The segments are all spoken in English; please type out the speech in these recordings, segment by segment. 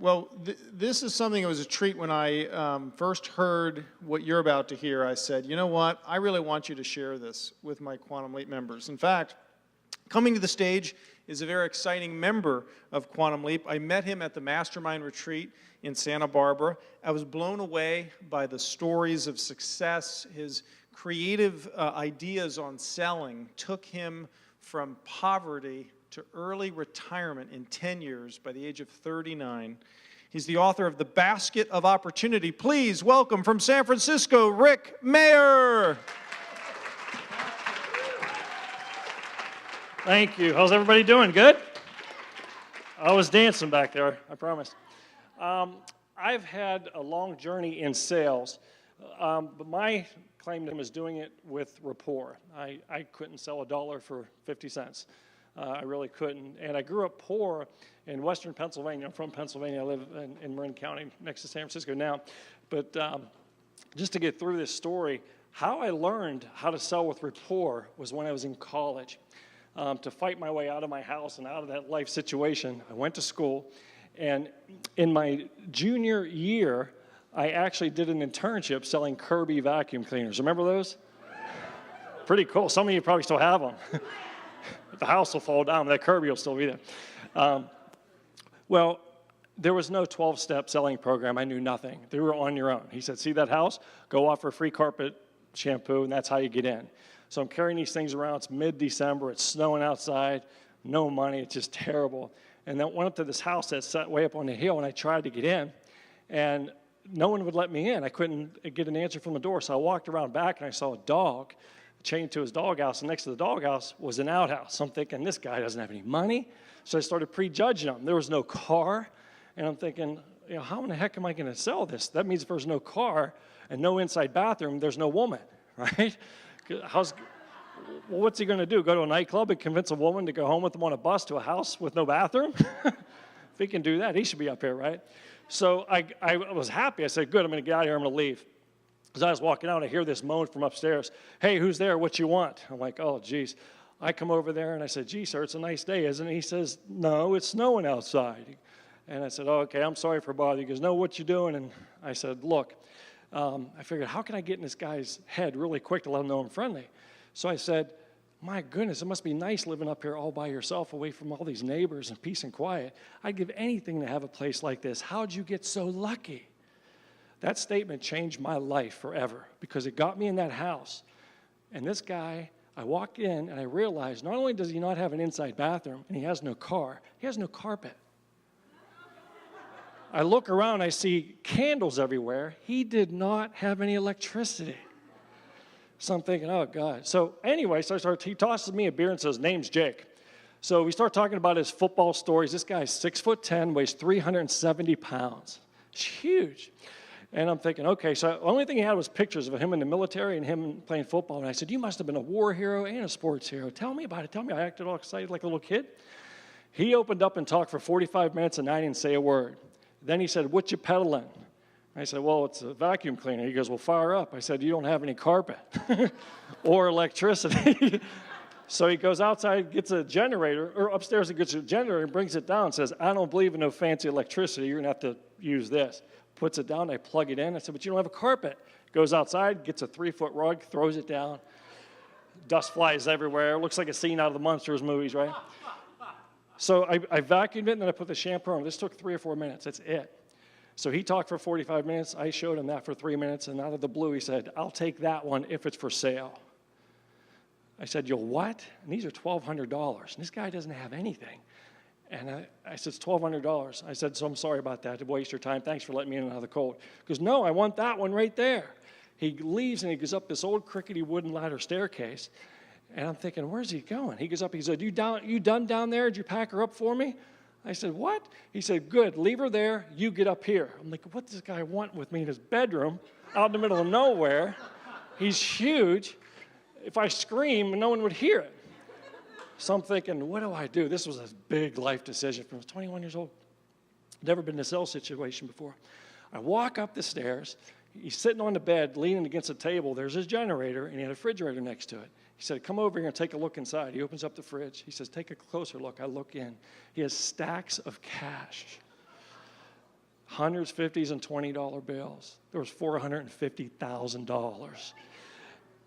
Well, this is something that was a treat when I first heard what you're about to hear. I said, you know what? I really want you to share this with my Quantum Leap members. In fact, coming to the stage is a very exciting member of Quantum Leap. I met him at the Mastermind Retreat in Santa Barbara. I was blown away by the stories of success. His creative ideas on selling took him from poverty to early retirement in 10 years by the age of 39. He's the author of The Basket of Opportunity. Please welcome from San Francisco, Rick Maher. Thank you. How's everybody doing? Good? I was dancing back there, I promise. I've had a long journey in sales, but my claim to him is doing it with rapport. I couldn't sell a dollar for 50 cents. I really couldn't. And I grew up poor in western Pennsylvania. I'm from Pennsylvania. I live in Marin County next to San Francisco now. But just to get through this story, how I learned how to sell with rapport was when I was in college. To fight my way out of my house and out of that life situation, I went to school. And in my junior year, I actually did an internship selling Kirby vacuum cleaners. Remember those? Pretty cool. Some of you probably still have them. The house will fall down, but that Kirby will still be there. Well, there was no 12-step selling program. I knew nothing. They were on your own. He said, see that house? Go offer free carpet shampoo, and that's how you get in. So I'm carrying these things around. It's mid-December. It's snowing outside. No money. It's just terrible. And then went up to this house that sat way up on the hill, and I tried to get in. And no one would let me in. I couldn't get an answer from the door. So I walked around back, and I saw a dog chained to his doghouse. And next to the doghouse was an outhouse. So I'm thinking, this guy doesn't have any money. So I started prejudging him. There was no car. And I'm thinking, you know, how in the heck am I going to sell this? That means if there's no car and no inside bathroom, there's no woman, right? What's he going to do? Go to a nightclub and convince a woman to go home with him on a bus to a house with no bathroom? If he can do that, he should be up here, right? So I was happy. I said, good, I'm going to get out of here. I'm going to leave. As I was walking out, I hear this moan from upstairs. Hey, who's there? What you want? I'm like, oh, geez. I come over there, and I said, gee, sir, it's a nice day, isn't it? He says, no, it's snowing outside. And I said, oh, okay, I'm sorry for bothering you. He goes, no, what you doing? And I said, look, I figured, how can I get in this guy's head really quick to let him know I'm friendly? So I said, my goodness, it must be nice living up here all by yourself, away from all these neighbors and peace and quiet. I'd give anything to have a place like this. How'd you get so lucky? That statement changed my life forever because it got me in that house. And this guy, I walked in and I realized not only does he not have an inside bathroom and he has no car, he has no carpet. I look around, I see candles everywhere. He did not have any electricity. So I'm thinking, oh, God. So anyway, he tosses me a beer and says, name's Jake. So we start talking about his football stories. This guy's 6'10", weighs 370 pounds. It's huge. And I'm thinking, okay, so the only thing he had was pictures of him in the military and him playing football. And I said, you must have been a war hero and a sports hero. Tell me about it. Tell me. I acted all excited like a little kid. He opened up and talked for 45 minutes, and I didn't say a word. Then he said, what you peddling? I said, well, it's a vacuum cleaner. He goes, well, fire up. I said, you don't have any carpet or electricity. So he goes outside, gets a generator, or upstairs he gets a generator and brings it down and says, I don't believe in no fancy electricity. You're going to have to use this. Puts it down. I plug it in. I said, but you don't have a carpet. Goes outside, gets a 3-foot rug, throws it down. Dust flies everywhere. Looks like a scene out of the Monsters movies, right? So I vacuumed it, and then I put the shampoo on. This took 3 or 4 minutes. That's it. So he talked for 45 minutes. I showed him that for 3 minutes, and out of the blue, he said, I'll take that one if it's for sale. I said, you'll what? And these are $1,200. And this guy doesn't have anything. And I said, it's $1,200. I said, so I'm sorry about that, to waste your time. Thanks for letting me in out of the cold. He goes, no, I want that one right there. He leaves, and he goes up this old crickety wooden ladder staircase. And I'm thinking, where's he going? He goes up, he said, you done down there? Did you pack her up for me? I said, what? He said, good, leave her there, you get up here. I'm like, what does this guy want with me in his bedroom, out in the middle of nowhere? He's huge. If I scream, no one would hear it. So I'm thinking, what do I do? This was a big life decision. I was 21 years old. Never been in a cell situation before. I walk up the stairs. He's sitting on the bed, leaning against a table. There's his generator, and he had a refrigerator next to it. He said, come over here and take a look inside. He opens up the fridge. He says, take a closer look. I look in. He has stacks of cash. hundreds, fifties, and $20 bills. There was $450,000.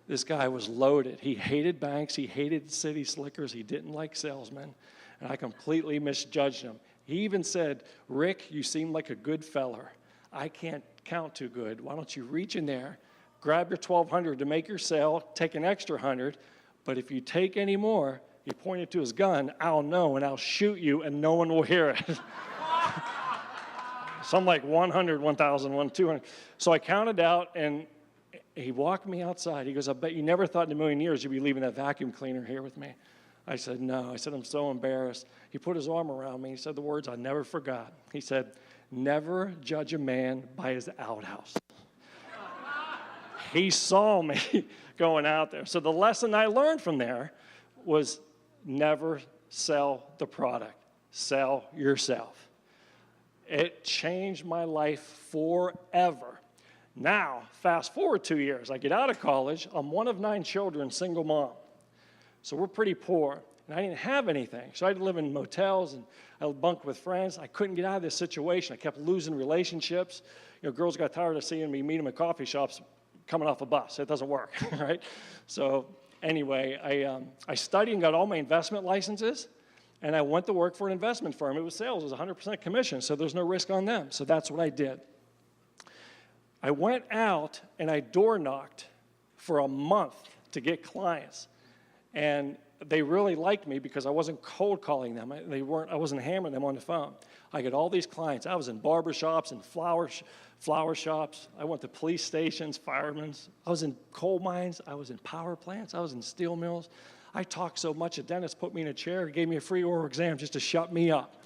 This guy was loaded. He hated banks. He hated city slickers. He didn't like salesmen. And I completely misjudged him. He even said, Rick, you seem like a good feller. I can't count too good. Why don't you reach in there, grab your $1,200 to make your sale, take an extra 100, but if you take any more, he pointed to his gun, I'll know, and I'll shoot you, and no one will hear it. So I'm like 100, 1,000, 200. So I counted out, and he walked me outside. He goes, I bet you never thought in a million years you'd be leaving that vacuum cleaner here with me. I said, no. I said, I'm so embarrassed. He put his arm around me. He said the words I never forgot. He said, never judge a man by his outhouse. He saw me going out there. So the lesson I learned from there was never sell the product. Sell yourself. It changed my life forever. Now, fast forward 2 years. I get out of college. I'm one of 9 children, single mom. So we're pretty poor, and I didn't have anything. So I had to live in motels, and I bunked with friends. I couldn't get out of this situation. I kept losing relationships. You know, girls got tired of seeing me meet them at coffee shops coming off a bus. It doesn't work, right? So anyway, I studied and got all my investment licenses, and I went to work for an investment firm. It was sales. It was 100% commission, so there's no risk on them. So that's what I did. I went out, and I door knocked for a month to get clients. And they really liked me because I wasn't cold calling them. I wasn't hammering them on the phone. I got all these clients. I was in barber shops and flower shops. I went to police stations, firemen's. I was in coal mines. I was in power plants. I was in steel mills. I talked so much, a dentist put me in a chair and gave me a free oral exam just to shut me up.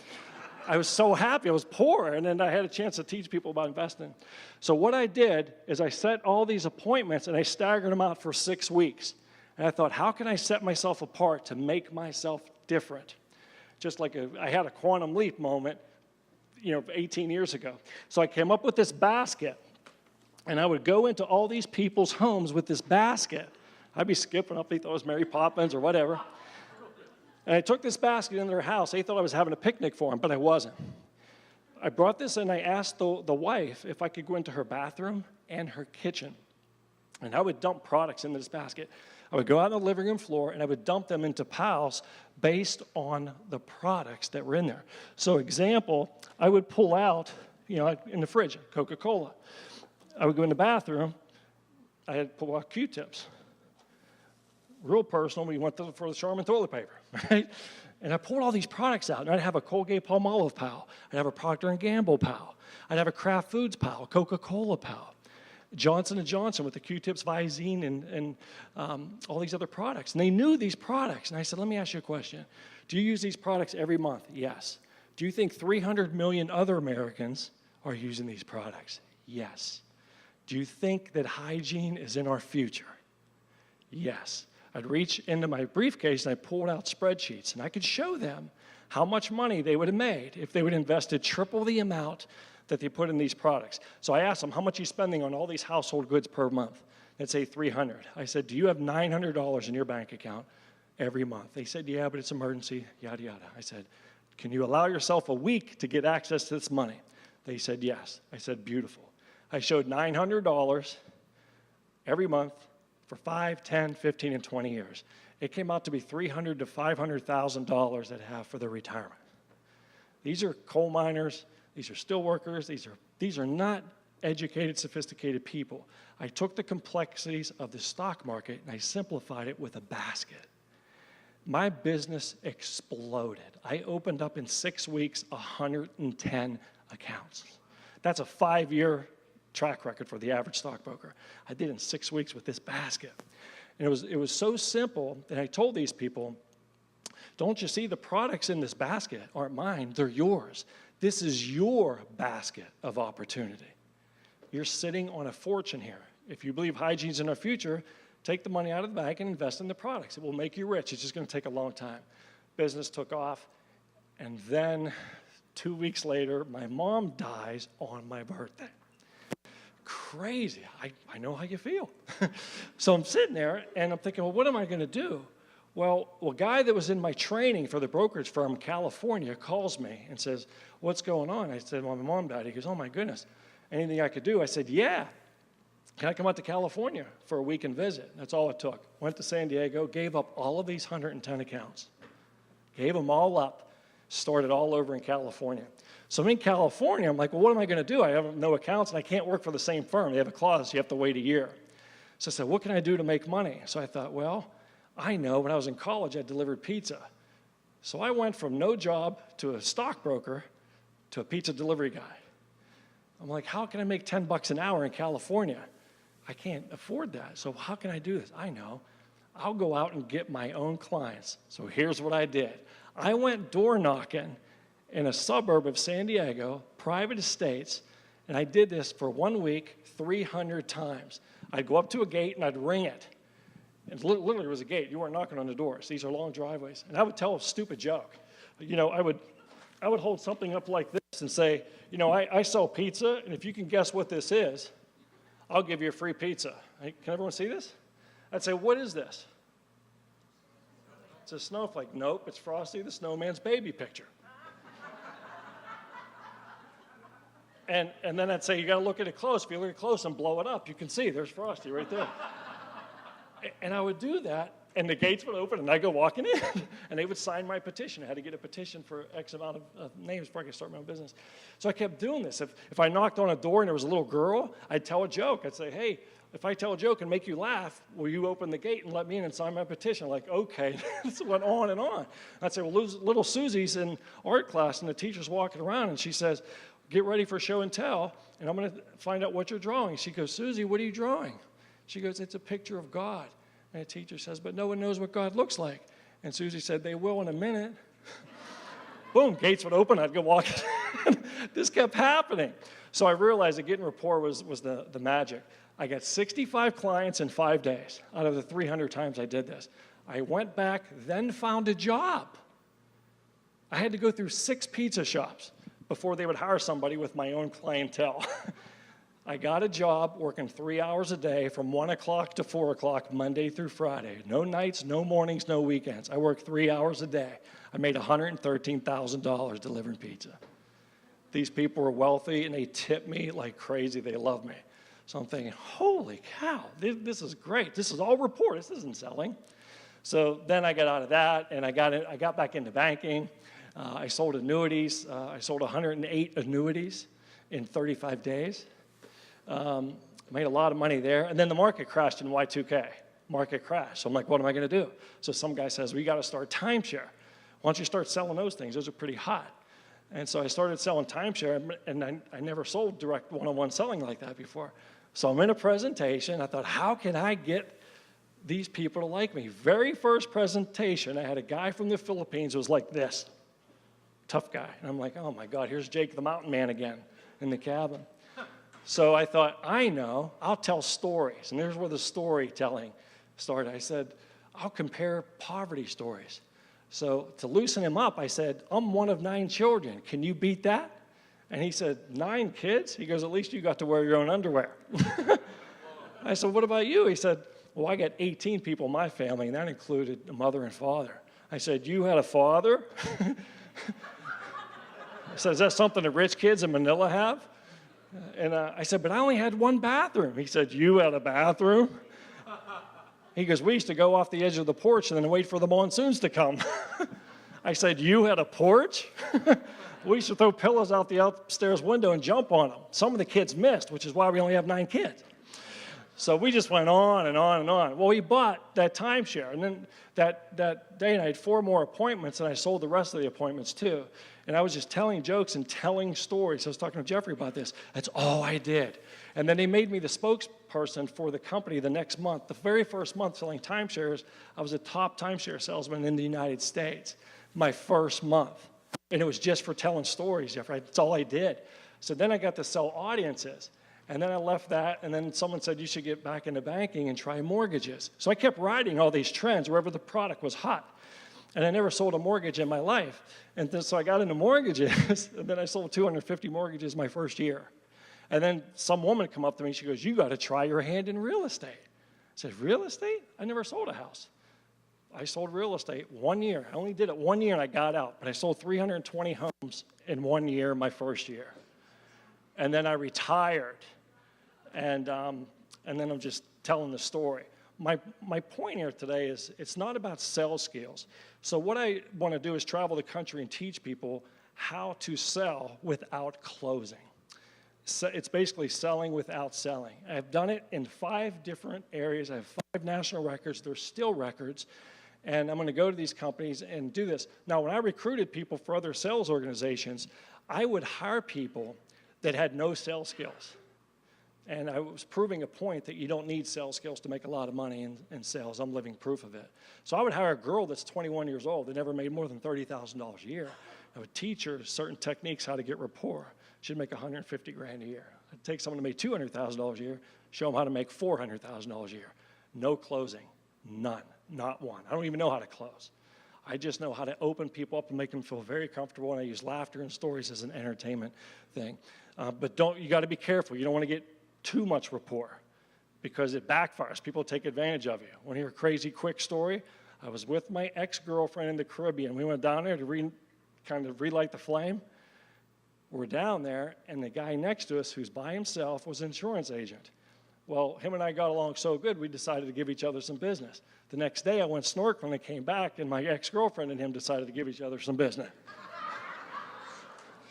I was so happy. I was poor, and then I had a chance to teach people about investing. So what I did is I set all these appointments, and I staggered them out for 6 weeks. And I thought, how can I set myself apart to make myself different? Just like I had a quantum leap moment, 18 years ago. So I came up with this basket, and I would go into all these people's homes with this basket. I'd be skipping up. They thought it was Mary Poppins or whatever. And I took this basket into their house. They thought I was having a picnic for them, but I wasn't. I brought this, and I asked the wife if I could go into her bathroom and her kitchen. And I would dump products into this basket. I would go out on the living room floor, and I would dump them into piles based on the products that were in there. So example, I would pull out, in the fridge, Coca-Cola. I would go in the bathroom. I had to pull out Q-tips. Real personal, we went for the Charmin toilet paper, right? And I pulled all these products out, and I'd have a Colgate-Palmolive pile. I'd have a Procter & Gamble pile. I'd have a Kraft Foods pile, Coca-Cola pile. Johnson & Johnson with the Q-tips, Visine, and all these other products. And they knew these products. And I said, let me ask you a question. Do you use these products every month? Yes. Do you think 300 million other Americans are using these products? Yes. Do you think that hygiene is in our future? Yes. I'd reach into my briefcase and I pulled out spreadsheets. And I could show them how much money they would have made if they would have invested triple the amount that they put in these products. So I asked them, how much are you spending on all these household goods per month? They'd say $300. I said, do you have $900 in your bank account every month? They said, yeah, but it's emergency, yada, yada. I said, can you allow yourself a week to get access to this money? They said, yes. I said, beautiful. I showed $900 every month for 5, 10, 15, and 20 years. It came out to be $300,000 to $500,000 that have for their retirement. These are coal miners. These are steel workers. These are not educated, sophisticated people. I took the complexities of the stock market and I simplified it with a basket. My business exploded. I opened up in 6 weeks 110 accounts. That's a 5-year track record for the average stockbroker. I did it in 6 weeks with this basket. And it was so simple that I told these people, don't you see the products in this basket aren't mine, they're yours. This is your basket of opportunity. You're sitting on a fortune here. If you believe hygiene's in our future, take the money out of the bank and invest in the products. It will make you rich. It's just going to take a long time. Business took off. And then 2 weeks later, my mom dies on my birthday. Crazy. I know how you feel. So I'm sitting there, and I'm thinking, well, what am I going to do? Well, a guy that was in my training for the brokerage firm in California calls me and says, what's going on? I said, well, my mom died. He goes, oh my goodness, anything I could do? I said, yeah. Can I come out to California for a week and visit? That's all it took. Went to San Diego, gave up all of these 110 accounts. Gave them all up, started all over in California. So I'm in California, I'm like, well, what am I going to do? I have no accounts and I can't work for the same firm. They have a clause, you have to wait a year. So I said, what can I do to make money? So I thought, well, I know when I was in college, I delivered pizza. So I went from no job to a stockbroker to a pizza delivery guy. I'm like, how can I make 10 bucks an hour in California? I can't afford that. So how can I do this? I know. I'll go out and get my own clients. So here's what I did. I went door knocking in a suburb of San Diego, private estates, and I did this for 1 week, 300 times. I'd go up to a gate and I'd ring it. And literally, it was a gate. You weren't knocking on the doors. These are long driveways. And I would tell a stupid joke. You know, I would hold something up like this and say, you know, I sell pizza, and if you can guess what this is, I'll give you a free pizza. Can everyone see this? I'd say, what is this? It's a snowflake. Nope, it's Frosty the Snowman's baby picture. And then I'd say, you got to look at it close. If you look at it close and blow it up, you can see there's Frosty right there. And I would do that, and the gates would open, and I'd go walking in, and they would sign my petition. I had to get a petition for X amount of names before I could start my own business. So I kept doing this. If I knocked on a door and there was a little girl, I'd tell a joke. I'd say, hey, if I tell a joke and make you laugh, will you open the gate and let me in and sign my petition? Like, okay. This went on and on. I'd say, well, little Susie's in art class, and the teacher's walking around, and she says, get ready for show and tell, and I'm going to find out what you're drawing. She goes, Susie, what are you drawing? She goes, it's a picture of God. And the teacher says, but no one knows what God looks like. And Susie said, they will in a minute. Boom, gates would open, I'd go walking. This kept happening. So I realized that getting rapport was the magic. I got 65 clients in 5 days out of the 300 times I did this. I went back, then found a job. I had to go through 6 pizza shops before they would hire somebody with my own clientele. I got a job working 3 hours a day from 1 o'clock to 4 o'clock, Monday through Friday. No nights, no mornings, no weekends. I worked 3 hours a day. I made $113,000 delivering pizza. These people were wealthy, and they tipped me like crazy. They love me. So I'm thinking, holy cow, this is great. This is all rapport. This isn't selling. So then I got out of that, and I got back into banking. I sold annuities. I sold 108 annuities in 35 days. Made a lot of money there. And then the market crashed in Y2K. Market crashed. So I'm like, what am I going to do? So some guy says, well, you got to start timeshare. Why don't you start selling those things? Those are pretty hot. And so I started selling timeshare, and I never sold direct one-on-one selling like that before. So I'm in a presentation. I thought, how can I get these people to like me? Very first presentation, I had a guy from the Philippines who was like this. Tough guy. And I'm like, oh my God, here's Jake the Mountain Man again in the cabin. So I thought, I know, I'll tell stories. And here's where the storytelling started. I said, I'll compare poverty stories. So to loosen him up, I said, I'm one of 9 children. Can you beat that? And he said, 9 kids? He goes, at least you got to wear your own underwear. I said, what about you? He said, well, I got 18 people in my family, and that included a mother and father. I said, you had a father? I said, is that something the rich kids in Manila have? And I said, but I only had 1 bathroom. He said, you had a bathroom? He goes, we used to go off the edge of the porch and then wait for the monsoons to come. I said, you had a porch? We used to throw pillows out the upstairs window and jump on them. Some of the kids missed, which is why we only have 9 kids. So we just went on and on and on. Well, we bought that timeshare, and then that day I had 4 more appointments, and I sold the rest of the appointments too. And I was just telling jokes and telling stories. I was talking to Jeffrey about this. That's all I did. And then they made me the spokesperson for the company the next month. The very first month selling timeshares, I was a top timeshare salesman in the United States. My first month. And it was just for telling stories, Jeffrey. That's all I did. So then I got to sell audiences. And then I left that, and then someone said, you should get back into banking and try mortgages. So I kept riding all these trends wherever the product was hot. And I never sold a mortgage in my life. And then, so I got into mortgages, and then I sold 250 mortgages my first year. And then some woman come up to me, she goes, you got to try your hand in real estate. I said, real estate? I never sold a house. I sold real estate 1 year. I only did it 1 year and I got out, but I sold 320 homes in 1 year, my first year. And then I retired, and then I'm just telling the story. My point here today is it's not about sales skills. So what I want to do is travel the country and teach people how to sell without closing. So it's basically selling without selling. I've done it in 5 different areas. I have 5 national records. They're still records. And I'm going to go to these companies and do this. Now, when I recruited people for other sales organizations, I would hire people that had no sales skills. And I was proving a point that you don't need sales skills to make a lot of money in sales. I'm living proof of it. So I would hire a girl that's 21 years old that never made more than $30,000 a year. I would teach her certain techniques, how to get rapport. She'd make $150,000 a year. I'd take someone to make $200,000 a year, show them how to make $400,000 a year. No closing, none, not one. I don't even know how to close. I just know how to open people up and make them feel very comfortable, and I use laughter and stories as an entertainment thing. But you got to be careful. You don't want to get too much rapport because it backfires. People take advantage of you. Want to hear a crazy quick story? I was with my ex-girlfriend in the Caribbean. We went down there to kind of relight the flame. We're down there, and the guy next to us who's by himself was an insurance agent. Well, him and I got along so good, we decided to give each other some business. The next day, I went snorkeling and came back, and my ex-girlfriend and him decided to give each other some business.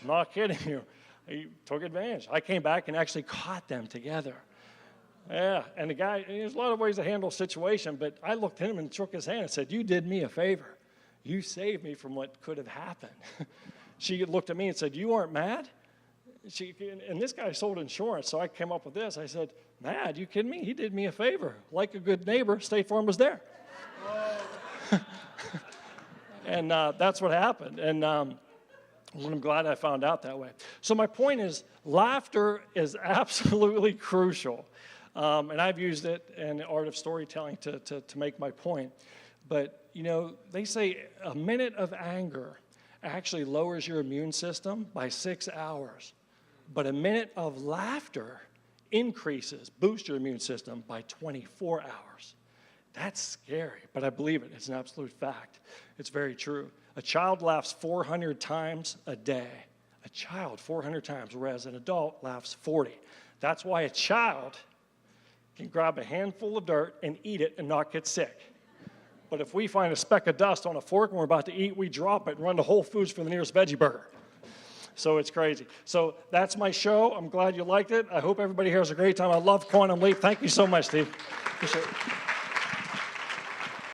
I'm not kidding you. He took advantage. I came back and actually caught them together. Yeah, and the guy, there's a lot of ways to handle a situation, but I looked at him and shook his hand and said, "You did me a favor. You saved me from what could have happened." She looked at me and said, "You aren't mad?" And this guy sold insurance, so I came up with this. I said, "Mad? You kidding me? He did me a favor. Like a good neighbor, State Farm was there." And that's what happened. And I'm glad I found out that way. So my point is, laughter is absolutely crucial. And I've used it in the art of storytelling to make my point. But, you know, they say a minute of anger actually lowers your immune system by 6 hours. But a minute of laughter boosts your immune system by 24 hours. That's scary, but I believe it. It's an absolute fact. It's very true. A child laughs 400 times a day. A child 400 times, whereas an adult laughs 40. That's why a child can grab a handful of dirt and eat it and not get sick. But if we find a speck of dust on a fork and we're about to eat, we drop it and run to Whole Foods for the nearest veggie burger. So it's crazy. So that's my show. I'm glad you liked it. I hope everybody here has a great time. I love Quantum Leap. Thank you so much, Steve. Appreciate it.